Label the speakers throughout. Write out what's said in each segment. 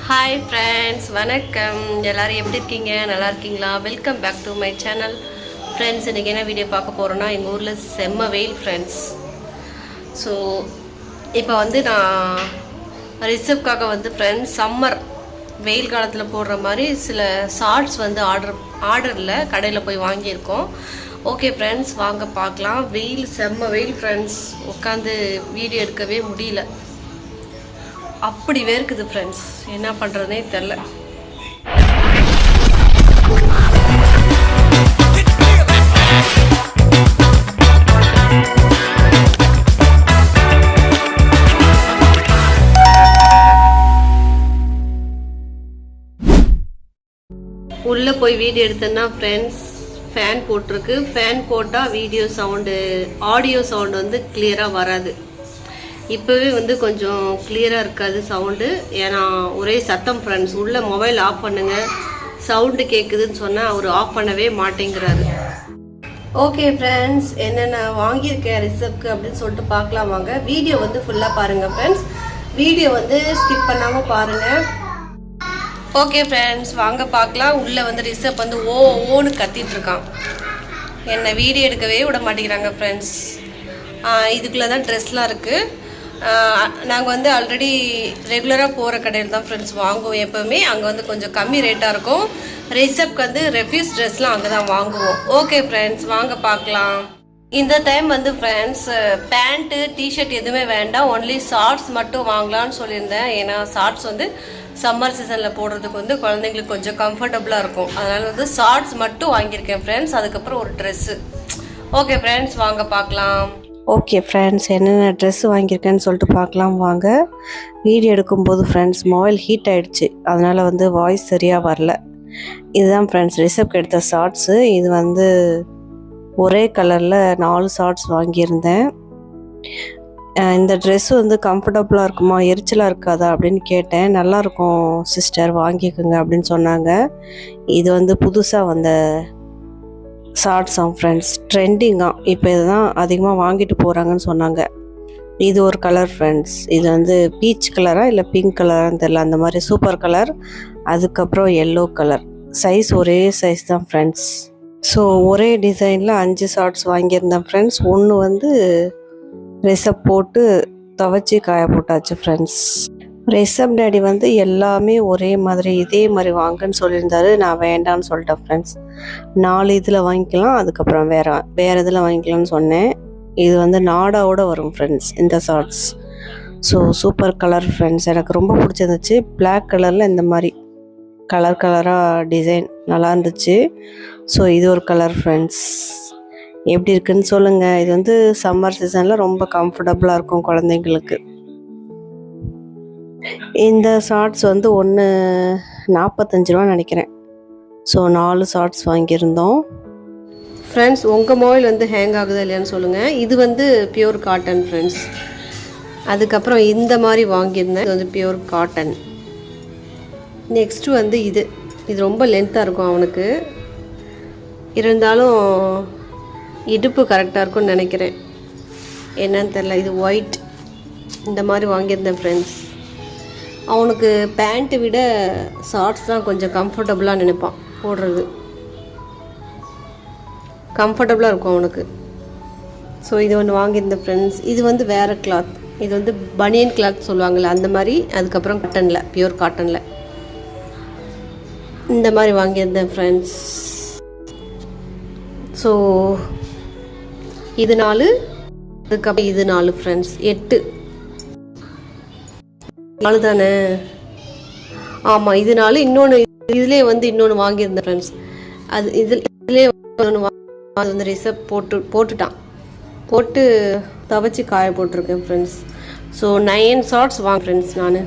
Speaker 1: Hi friends, வணக்கம். எல்லோரும் எப்படி இருக்கீங்க? நல்லா இருக்கீங்களா? Welcome back to my channel. Friends, இன்றைக்கி என்ன வீடியோ பார்க்க போகிறோன்னா, எங்கள் ஊரில் செம்ம வெயில் ஃப்ரெண்ட்ஸ். ஸோ இப்போ நான் ரிசப்காக ஃப்ரெண்ட்ஸ் சம்மர் வெயில் காலத்தில் போடுற மாதிரி சில ஷார்ட்ஸ் ஆர்டரில் கடையில் போய் வாங்கியிருக்கோம். ஓகே ஃப்ரெண்ட்ஸ், வாங்க பார்க்கலாம். வெயில் செம்ம வெயில் ஃப்ரெண்ட்ஸ். உட்காந்து வீடியோ எடுக்கவே முடியல, அப்படி வேர்க்குது ஃப்ரெண்ட்ஸ். என்ன பண்ணுறதுனே தெரில. உள்ளே போய் வீடியோ எடுத்தேன்னா ஃப்ரெண்ட்ஸ், ஃபேன் போட்டிருக்கு. ஃபேன் போட்டால் ஆடியோ சவுண்டு கிளியராக வராது. இப்போவே கொஞ்சம் கிளியராக இருக்காது சவுண்டு, ஏன்னா ஒரே சத்தம் ஃப்ரெண்ட்ஸ். உள்ள மொபைல் ஆஃப் பண்ணுங்க, சவுண்டு கேட்குதுன்னு சொன்னால் அவர் ஆஃப் பண்ணவே மாட்டேங்கிறாரு. ஓகே ஃப்ரெண்ட்ஸ், என்னென்ன வாங்கியிருக்கேன் ரிசப்க்கு அப்படின்னு சொல்லிட்டு பார்க்கலாம் வாங்க. வீடியோ ஃபுல்லாக பாருங்கள் ஃப்ரெண்ட்ஸ். வீடியோ ஸ்கிப் பண்ணாமல் பாருங்கள். ஓகே ஃப்ரெண்ட்ஸ், வாங்க பார்க்கலாம். உள்ளே ரிசப் ஓன்னு கத்திட்டு இருக்கான். என்னை வீடியோ எடுக்கவே விட மாட்டேங்கிறாங்க ஃப்ரெண்ட்ஸ். இதுக்குள்ளே தான் ட்ரெஸ்லாம் இருக்குது. நாங்கள் ஆல்ரெடி ரெகுலராக போகிற கடையில் தான் ஃப்ரெண்ட்ஸ் வாங்குவோம் எப்போவுமே. அங்கே கொஞ்சம் கம்மி ரேட்டாக இருக்கும். ரிசப்க்கு ரெஃப்யூஸ் ட்ரெஸ்லாம் அங்கே தான் வாங்குவோம். ஓகே ஃப்ரெண்ட்ஸ், வாங்க பார்க்கலாம். இந்த டைம் ஃப்ரெண்ட்ஸ் பேண்ட்டு டிஷர்ட் எதுவுமே வேண்டாம், ஒன்லி ஷார்ட்ஸ் மட்டும் வாங்கலான்னு சொல்லியிருந்தேன். ஏன்னா ஷார்ட்ஸ் சம்மர் சீசனில் போடுறதுக்கு குழந்தைங்களுக்கு கொஞ்சம் கம்ஃபர்டபுளாக இருக்கும். அதனால் ஷார்ட்ஸ் மட்டும் வாங்கியிருக்கேன் ஃப்ரெண்ட்ஸ். அதுக்கப்புறம் ஒரு ட்ரெஸ்ஸு. ஓகே ஃப்ரெண்ட்ஸ், வாங்க பார்க்கலாம்.
Speaker 2: ஓகே ஃப்ரெண்ட்ஸ், என்னென்ன ட்ரெஸ்ஸு வாங்கியிருக்கேன்னு சொல்லிட்டு பார்க்கலாம் வாங்க. வீடியோ எடுக்கும்போது ஃப்ரெண்ட்ஸ் மொபைல் ஹீட் ஆகிடுச்சு, அதனால் வாய்ஸ் சரியாக வரல. இதுதான் ஃப்ரெண்ட்ஸ் ரிசப்க்கு எடுத்த ஷார்ட்ஸு. இது ஒரே கலரில் 4 ஷார்ட்ஸ் வாங்கியிருந்தேன். இந்த ட்ரெஸ்ஸு கம்ஃபர்டபுளாக இருக்குமா, எரிச்சலாக இருக்காதா அப்படின்னு கேட்டேன். நல்லாயிருக்கும் சிஸ்டர், வாங்கிக்கோங்க அப்படின்னு சொன்னாங்க. இது புதுசாக வந்த ஷார்ட்ஸாம் ஃப்ரெண்ட்ஸ், ட்ரெண்டிங்காக இப்போ இதுதான் அதிகமாக வாங்கிட்டு போகிறாங்கன்னு சொன்னாங்க. இது ஒரு கலர் ஃப்ரெண்ட்ஸ். இது பீச் கலராக இல்லை பிங்க் கலரான்னு தெரில, அந்த மாதிரி சூப்பர் கலர். அதுக்கப்புறம் எல்லோ கலர். சைஸ் ஒரே சைஸ் தான் ஃப்ரெண்ட்ஸ். ஸோ ஒரே டிசைனில் 5 ஷார்ட்ஸ் வாங்கியிருந்தேன் ஃப்ரெண்ட்ஸ். ஒன்று ரிசப் போட்டு துவைச்சி காய போட்டாச்சு ஃப்ரெண்ட்ஸ். ரிசப் டேடி எல்லாமே ஒரே மாதிரி இதே மாதிரி வாங்கன்னு சொல்லியிருந்தாரு. நான் வேண்டான்னு சொல்லிட்டேன் ஃப்ரெண்ட்ஸ். 4 இதில் வாங்கிக்கலாம், அதுக்கப்புறம் வேறு இதில் வாங்கிக்கலாம்னு சொன்னேன். இது நாடாவோட வரும் ஃப்ரெண்ட்ஸ் இந்த shorts. So super colour friends, எனக்கு ரொம்ப பிடிச்சிருந்துச்சு. பிளாக் கலரில் இந்த மாதிரி கலராக டிசைன் நல்லா இருந்துச்சு. ஸோ இது ஒரு கலர் ஃப்ரெண்ட்ஸ். எப்படி இருக்குன்னு சொல்லுங்கள். இது சம்மர் சீசனில் ரொம்ப கம்ஃபர்டபுளாக இருக்கும் குழந்தைங்களுக்கு. இந்த ஷார்ட்ஸ் ஒன்று 45 ரூபா நினைக்கிறேன். ஸோ 4 ஷார்ட்ஸ் வாங்கியிருந்தோம்
Speaker 1: ஃப்ரெண்ட்ஸ். உங்கள் மொபைல் ஹேங் ஆகுதா இல்லையான்னு சொல்லுங்கள். இது பியூர் காட்டன் ஃப்ரெண்ட்ஸ். அதுக்கப்புறம் இந்த மாதிரி வாங்கியிருந்தேன். இது பியூர் காட்டன். நெக்ஸ்ட்டு இது ரொம்ப லென்த்தாக இருக்கும் அவனுக்கு, இருந்தாலும் இடுப்பு கரெக்டாக இருக்கும்னு நினைக்கிறேன். என்னன்னு தெரில. இது ஒயிட். இந்த மாதிரி வாங்கியிருந்தேன் ஃப்ரெண்ட்ஸ். அவனுக்கு பேண்ட்டு விட ஷார்ட்ஸ் தான் கொஞ்சம் கம்ஃபர்டபுளாக நினைப்பான் போடுறது. கம்ஃபர்டபுளாக இருக்கும் அவனுக்கு. ஸோ இது ஒன்று வாங்கியிருந்தேன் ஃப்ரெண்ட்ஸ். இது வேறு கிளாத். இது பனியன் கிளாத் சொல்லுவாங்கள்ல, அந்த மாதிரி. அதுக்கப்புறம் காட்டனில், பியூர் காட்டனில் இந்த மாதிரி வாங்கியிருந்தேன் ஃப்ரெண்ட்ஸ். ஸோ இது 4, அதுக்கப்புறம் இது 4 ஃப்ரெண்ட்ஸ். 8 4 தானே? ஆமாம், இது 4. இன்னொன்று இதுலேயே இன்னொன்று வாங்கியிருந்தேன் ஃப்ரெண்ட்ஸ். அது இதுலேயே ஒன்று ரிசப் போட்டுட்டான். போட்டு துவைச்சி காய போட்டிருக்கேன் ஃப்ரெண்ட்ஸ். So 9 shorts friends. நான்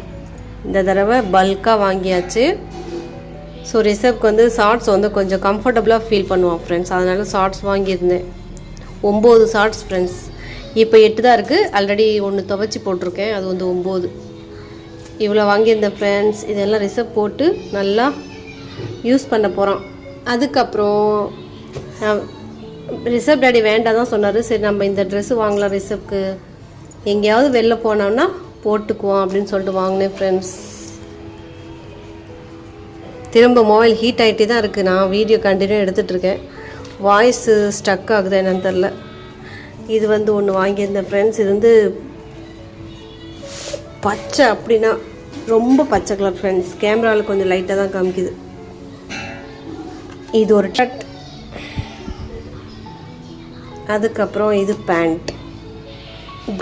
Speaker 1: இந்த தடவை பல்காக வாங்கியாச்சு. ஸோ ரிசப்க்கு ஷார்ட்ஸ் கொஞ்சம் கம்ஃபர்டபுளாக ஃபீல் பண்ணுவான் ஃப்ரெண்ட்ஸ். அதனால் ஷார்ட்ஸ் வாங்கியிருந்தேன். 9 ஷார்ட்ஸ் ஃப்ரெண்ட்ஸ். இப்போ 8 தான் இருக்குது. ஆல்ரெடி ஒன்று துவைச்சி போட்டிருக்கேன், அது 9. இவ்வளோ வாங்கியிருந்தேன் ஃப்ரெண்ட்ஸ். இதெல்லாம் ரிசப் போட்டு நல்லா யூஸ் பண்ண போகிறோம். அதுக்கப்புறம் ரிசப் டேடி வேண்டாம் தான் சொன்னார். சரி, நம்ம இந்த ட்ரெஸ்ஸு வாங்கலாம் ரிசப்க்கு, எங்கேயாவது வெளில போனோம்னா போட்டுக்குவோம் அப்படின்னு சொல்லிட்டு வாங்கினேன் ஃப்ரெண்ட்ஸ். திரும்ப மொபைல் ஹீட் ஆகிட்டே தான் இருக்குது. நான் வீடியோ கண்டினியூ எடுத்துகிட்ருக்கேன். வாய்ஸு ஸ்டக் ஆகுது என்னன்னு தெரில. இது வந்து ஒன்று வாங்கியிருந்தேன் ஃப்ரெண்ட்ஸ். இது வந்து பச்சை, அப்படின்னா ரொம்ப பச்சை கலர் ஃப்ரெண்ட்ஸ். கேமராவில் கொஞ்சம் லைட்டாக தான் காமிக்குது. இது ஒரு ஷர்ட். அதுக்கப்புறம் இது pant,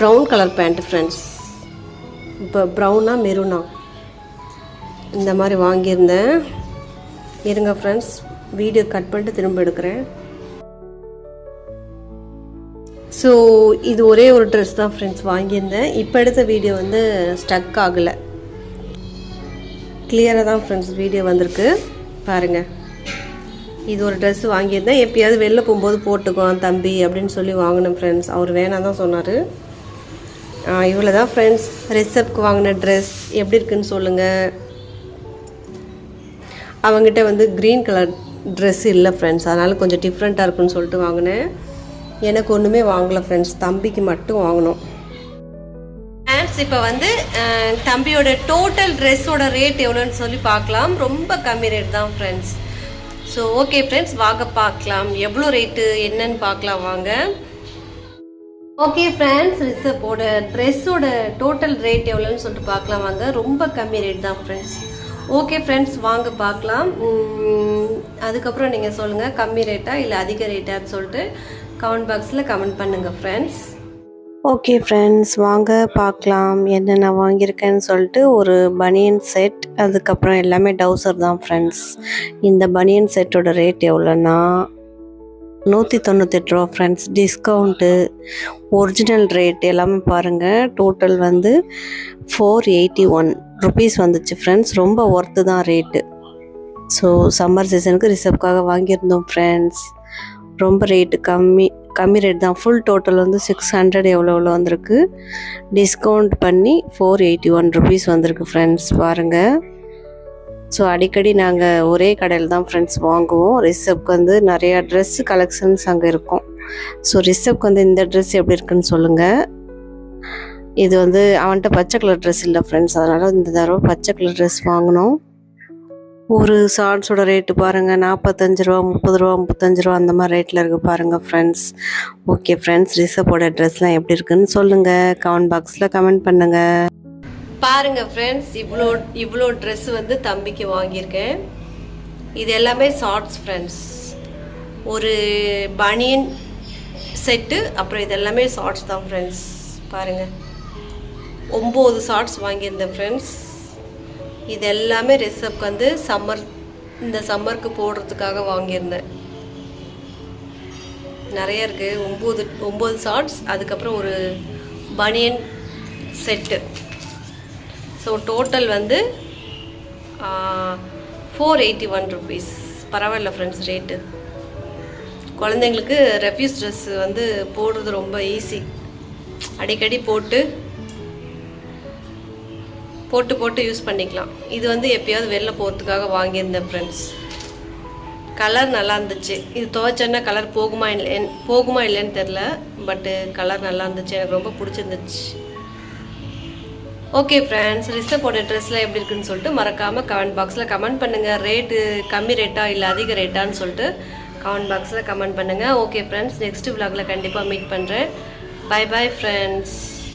Speaker 1: brown colour pant friends. இப்போ ப்ரௌனா மெரூனா இந்த மாதிரி வாங்கியிருந்தேன். இருங்க ஃப்ரெண்ட்ஸ், வீடியோ கட் பண்ணிட்டு திரும்ப எடுக்கிறேன். ஸோ இது ஒரே ஒரு ட்ரெஸ் தான் ஃப்ரெண்ட்ஸ் வாங்கியிருந்தேன். இப்போ எடுத்த வீடியோ வந்து ஸ்டக் ஆகலை, கிளியராக தான் ஃப்ரெண்ட்ஸ் வீடியோ வந்திருக்கு பாருங்கள். இது ஒரு ட்ரெஸ் வாங்கியிருந்தேன். எப்பயாவது வெளில போகும்போது போட்டுக்குவான் தம்பி அப்படின்னு சொல்லி வாங்கினேன் ஃப்ரெண்ட்ஸ். அவர் வேணாம் தான் சொன்னார். இவ்வளோ தான் ஃப்ரெண்ட்ஸ் ரிசப்க்கு வாங்கின ட்ரெஸ். எப்படி இருக்குன்னு சொல்லுங்கள். அவங்ககிட்ட வந்து க்ரீன் கலர் ட்ரெஸ் இல்லை ஃப்ரெண்ட்ஸ், அதனால் கொஞ்சம் டிஃப்ரெண்ட்டாக இருக்குன்னு சொல்லிட்டு வாங்கினேன். எனக்கு ஒன்றுமே வாங்கலை ஃப்ரெண்ட்ஸ், தம்பிக்கு மட்டும் வாங்கினோம். ஃப்ரெண்ட்ஸ் இப்போ வந்து தம்பியோட டோட்டல் ட்ரெஸ்ஸோட ரேட் எவ்வளோன்னு சொல்லி பார்க்கலாம். ரொம்ப கம்மி ரேட் தான் ஃப்ரெண்ட்ஸ். ஸோ ஓகே ஃப்ரெண்ட்ஸ், வாங்க பார்க்கலாம் எவ்வளோ ரேட்டு என்னன்னு பார்க்கலாம் வாங்க. ஓகே ஃப்ரெண்ட்ஸ், ரிசப்போட ட்ரெஸ்ஸோட டோட்டல் ரேட் எவ்வளோன்னு சொல்லிட்டு பார்க்கலாம் வாங்க. ரொம்ப கம்மி ரேட் தான் ஃப்ரெண்ட்ஸ். ஓகே ஃப்ரெண்ட்ஸ், வாங்க பார்க்கலாம். அதுக்கப்புறம் நீங்கள் சொல்லுங்கள் கம்மி ரேட்டா இல்லை அதிக ரேட்டான்னு சொல்லிட்டு கமெண்ட் பாக்ஸில் கமெண்ட் பண்ணுங்கள் ஃப்ரெண்ட்ஸ்.
Speaker 2: ஓகே ஃப்ரெண்ட்ஸ், வாங்க பார்க்கலாம் என்னென்ன வாங்கியிருக்கேன்னு சொல்லிட்டு. ஒரு பனியன் செட், அதுக்கப்புறம் எல்லாமே டவுசர் தான் ஃப்ரெண்ட்ஸ். இந்த பனியன் செட்டோட ரேட் எவ்வளோன்னா 198 ரூபா ஃப்ரெண்ட்ஸ். டிஸ்கவுண்ட்டு, ஒரிஜினல் ரேட் எல்லாமே பாருங்கள். டோட்டல் வந்து 481 ருபீஸ் வந்துச்சு ஃப்ரெண்ட்ஸ். ரொம்ப ஒர்த்து தான் ரேட்டு. ஸோ சம்மர் சீசனுக்கு ரிசப்காக வாங்கியிருந்தோம் ஃப்ரெண்ட்ஸ். ரொம்ப ரேட்டு கம்மி ரேட் தான். ஃபுல் டோட்டல் வந்து 600 எவ்வளோ வந்திருக்கு. டிஸ்கவுண்ட் பண்ணி 481 ருபீஸ் வந்திருக்கு ஃப்ரெண்ட்ஸ் பாருங்கள். ஸோ அடிக்கடி நாங்கள் ஒரே கடையில் தான் ஃப்ரெண்ட்ஸ் வாங்குவோம். ரிசப்க்கு வந்து நிறையா ட்ரெஸ் கலெக்ஷன்ஸ் அங்கே இருக்கும். ஸோ ரிசப்க்கு வந்து இந்த ட்ரெஸ் எப்படி இருக்குன்னு சொல்லுங்கள். இது வந்து அவன்கிட்ட பச்சை கலர் ட்ரெஸ் இல்லை ஃப்ரெண்ட்ஸ், அதனால் இந்த தடவை பச்சை கலர் ட்ரெஸ் வாங்கினோம். ஒரு ஷார்ட்ஸோட ரேட்டு பாருங்கள் 45 ரூபா, 30 ரூபா, 35 ரூபா அந்த மாதிரி ரேட்டில் இருக்குது பாருங்கள் ஃப்ரெண்ட்ஸ். ஓகே ஃப்ரெண்ட்ஸ், ரிசப்போட ட்ரெஸ்லாம் எப்படி இருக்குன்னு சொல்லுங்கள், கமெண்ட் பாக்ஸில் கமெண்ட் பண்ணுங்கள்.
Speaker 1: பாருங்கள் ஃப்ரெண்ட்ஸ், இவ்வளோ ட்ரெஸ் வந்து தம்பிக்கு வாங்கியிருக்கேன். இது எல்லாமே ஷார்ட்ஸ் ஃப்ரெண்ட்ஸ். ஒரு பனியன் செட்டு, அப்புறம் இது எல்லாமே ஷார்ட்ஸ் தான் ஃப்ரெண்ட்ஸ். பாருங்கள் 9 ஷார்ட்ஸ் வாங்கியிருந்தேன் ஃப்ரெண்ட்ஸ். இது எல்லாமே ரிசப்க்கு வந்து இந்த சம்மருக்கு போடுறதுக்காக வாங்கியிருந்தேன். நிறைய இருக்குது, 9 ஷார்ட்ஸ், அதுக்கப்புறம் ஒரு பனியன் செட்டு. ஸோ டோட்டல் வந்து 481 ருபீஸ். பரவாயில்ல ஃப்ரெண்ட்ஸ் ரேட்டு. குழந்தைங்களுக்கு ரெஃப்யூஸ் ட்ரெஸ் வந்து போடுறது ரொம்ப ஈஸி. அடிக்கடி போட்டு யூஸ் பண்ணிக்கலாம். இது வந்து எப்பயாவது வெளில போகிறதுக்காக வாங்கியிருந்தேன் ஃப்ரெண்ட்ஸ். கலர் நல்லா இருந்துச்சு. இது துவைச்சேன்னா கலர் போகுமா இல்லைன்னு தெரில, பட்டு கலர் நல்லா இருந்துச்சு, எனக்கு ரொம்ப பிடிச்சிருந்துச்சு. ஓகே ஃப்ரெண்ட்ஸ், ரிசப்போட ட்ரெஸ்லாம் எப்படி இருக்குன்னு சொல்லிட்டு மறக்காமல் கமெண்ட் பாக்ஸில் கமெண்ட் பண்ணுங்கள். ரேட்டு கம்மி ரேட்டா இல்லை அதிக ரேட்டான்னு சொல்லிட்டு கமெண்ட் பாக்ஸில் கமெண்ட் பண்ணுங்கள். ஓகே ஃப்ரெண்ட்ஸ், நெக்ஸ்ட் விலாகில் கண்டிப்பாக மீட் பண்ணுறேன். Bye bye friends.